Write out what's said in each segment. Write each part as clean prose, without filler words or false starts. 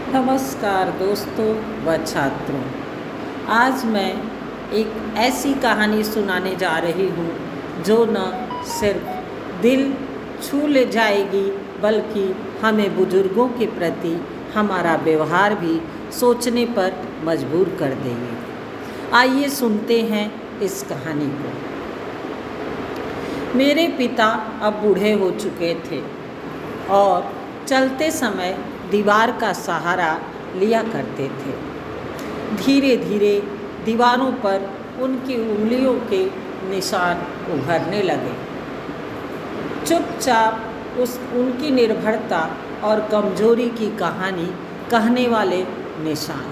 नमस्कार दोस्तों व छात्रों। आज मैं एक ऐसी कहानी सुनाने जा रही हूँ जो न सिर्फ दिल छू ले जाएगी बल्कि हमें बुजुर्गों के प्रति हमारा व्यवहार भी सोचने पर मजबूर कर देगी। आइए सुनते हैं इस कहानी को। मेरे पिता अब बूढ़े हो चुके थे और चलते समय दीवार का सहारा लिया करते थे। धीरे धीरे दीवारों पर उनकी उंगलियों के निशान उभरने लगे। चुपचाप उनकी निर्भरता और कमजोरी की कहानी कहने वाले निशान।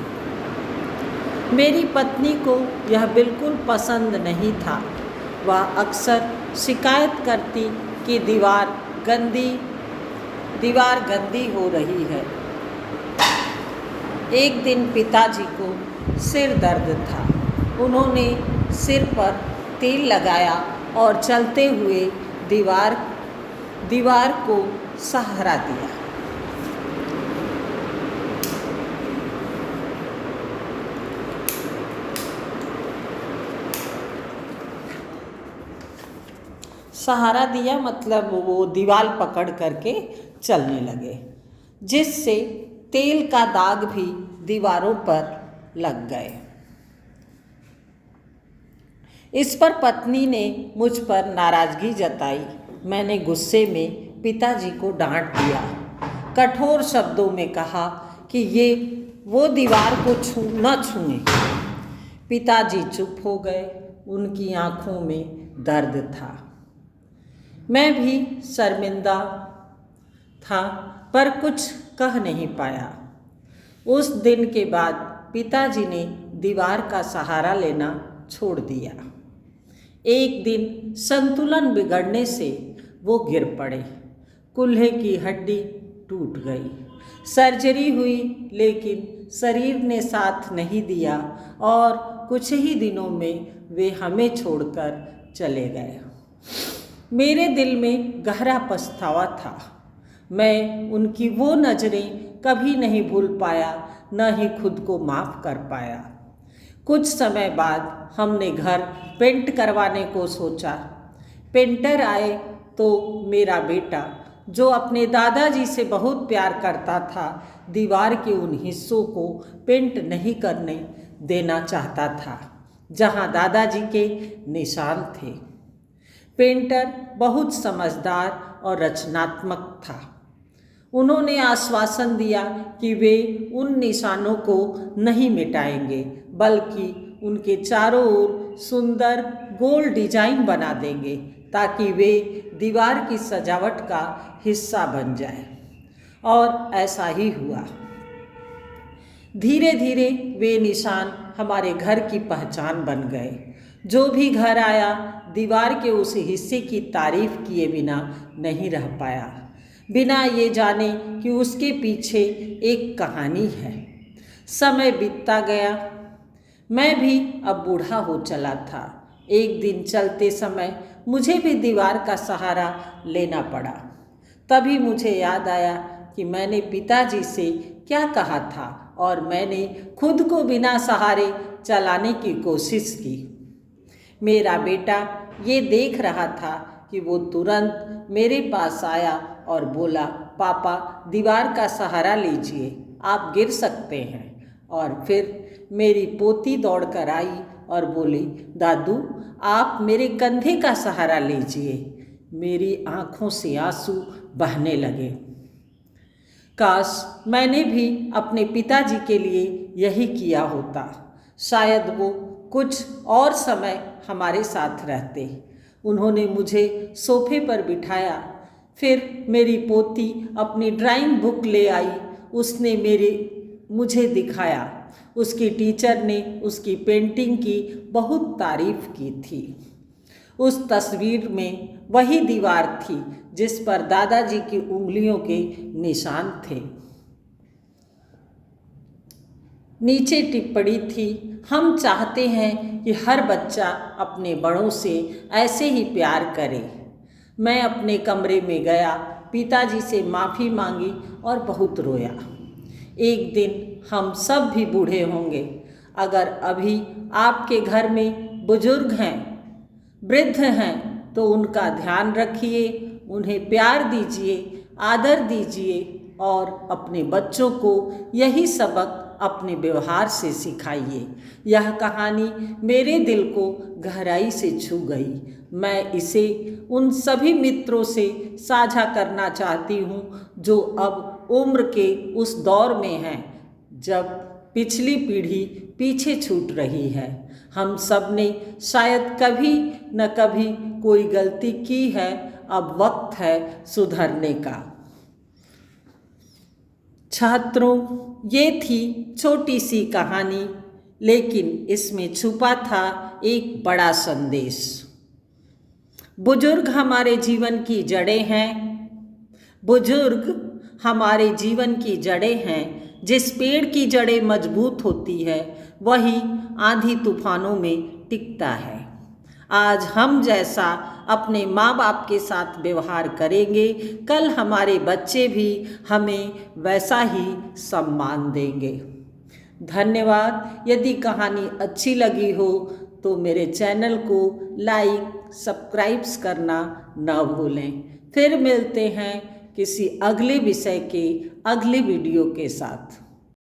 मेरी पत्नी को यह बिल्कुल पसंद नहीं था। वह अक्सर शिकायत करती कि दीवार गंदी हो रही है। एक दिन पिताजी को सिर दर्द था। उन्होंने सिर पर तेल लगाया और चलते हुए दीवार को सहारा दिया। सहारा दिया मतलब वो दीवार पकड़ करके चलने लगे, जिससे तेल का दाग भी दीवारों पर लग गए। इस पर पत्नी ने मुझ पर नाराजगी जताई। मैंने गुस्से में पिताजी को डांट दिया, कठोर शब्दों में कहा कि वो दीवार को न छूएं। पिताजी चुप हो गए। उनकी आंखों में दर्द था। मैं भी शर्मिंदा था पर कुछ कह नहीं पाया। उस दिन के बाद पिताजी ने दीवार का सहारा लेना छोड़ दिया। एक दिन संतुलन बिगड़ने से वो गिर पड़े। कूल्हे की हड्डी टूट गई। सर्जरी हुई लेकिन शरीर ने साथ नहीं दिया और कुछ ही दिनों में वे हमें छोड़कर चले गए। मेरे दिल में गहरा पछतावा था। मैं उनकी वो नज़रें कभी नहीं भूल पाया, न ही खुद को माफ़ कर पाया। कुछ समय बाद हमने घर पेंट करवाने को सोचा। पेंटर आए तो मेरा बेटा, जो अपने दादाजी से बहुत प्यार करता था, दीवार के उन हिस्सों को पेंट नहीं करने देना चाहता था जहाँ दादाजी के निशान थे। पेंटर बहुत समझदार और रचनात्मक था। उन्होंने आश्वासन दिया कि वे उन निशानों को नहीं मिटाएंगे बल्कि उनके चारों ओर सुंदर गोल डिजाइन बना देंगे ताकि वे दीवार की सजावट का हिस्सा बन जाए। और ऐसा ही हुआ। धीरे धीरे वे निशान हमारे घर की पहचान बन गए। जो भी घर आया दीवार के उस हिस्से की तारीफ किए बिना नहीं रह पाया, बिना ये जाने कि उसके पीछे एक कहानी है। समय बीतता गया। मैं भी अब बूढ़ा हो चला था। एक दिन चलते समय मुझे भी दीवार का सहारा लेना पड़ा। तभी मुझे याद आया कि मैंने पिताजी से क्या कहा था और मैंने खुद को बिना सहारे चलाने की कोशिश की। मेरा बेटा ये देख रहा था कि वो तुरंत मेरे पास आया और बोला, पापा दीवार का सहारा लीजिए, आप गिर सकते हैं। और फिर मेरी पोती दौड़कर आई और बोली, दादू आप मेरे कंधे का सहारा लीजिए। मेरी आँखों से आंसू बहने लगे। काश मैंने भी अपने पिताजी के लिए यही किया होता। शायद वो कुछ और समय हमारे साथ रहते। उन्होंने मुझे सोफे पर बिठाया। फिर मेरी पोती अपनी ड्राइंग बुक ले आई। उसने मुझे दिखाया। उसकी टीचर ने उसकी पेंटिंग की बहुत तारीफ की थी। उस तस्वीर में वही दीवार थी जिस पर दादाजी की उंगलियों के निशान थे। नीचे टिप्पणी थी, हम चाहते हैं कि हर बच्चा अपने बड़ों से ऐसे ही प्यार करे। मैं अपने कमरे में गया, पिताजी से माफ़ी मांगी और बहुत रोया। एक दिन हम सब भी बूढ़े होंगे। अगर अभी आपके घर में बुजुर्ग हैं, वृद्ध हैं, तो उनका ध्यान रखिए, उन्हें प्यार दीजिए, आदर दीजिए और अपने बच्चों को यही सबक अपने व्यवहार से सिखाइए। यह कहानी मेरे दिल को गहराई से छू गई। मैं इसे उन सभी मित्रों से साझा करना चाहती हूँ जो अब उम्र के उस दौर में हैं जब पिछली पीढ़ी पीछे छूट रही है। हम सब ने शायद कभी न कभी कोई गलती की है, अब वक्त है सुधरने का। छात्रों, ये थी छोटी सी कहानी, लेकिन इसमें छुपा था एक बड़ा संदेश। बुजुर्ग हमारे जीवन की जड़ें हैं। बुजुर्ग हमारे जीवन की जड़ें हैं। जिस पेड़ की जड़ें मजबूत होती है वही आंधी तूफानों में टिकता है। आज हम जैसा अपने माँ बाप के साथ व्यवहार करेंगे, कल हमारे बच्चे भी हमें वैसा ही सम्मान देंगे। धन्यवाद। यदि कहानी अच्छी लगी हो तो मेरे चैनल को लाइक, सब्सक्राइब करना न भूलें। फिर मिलते हैं किसी अगले विषय के अगले वीडियो के साथ।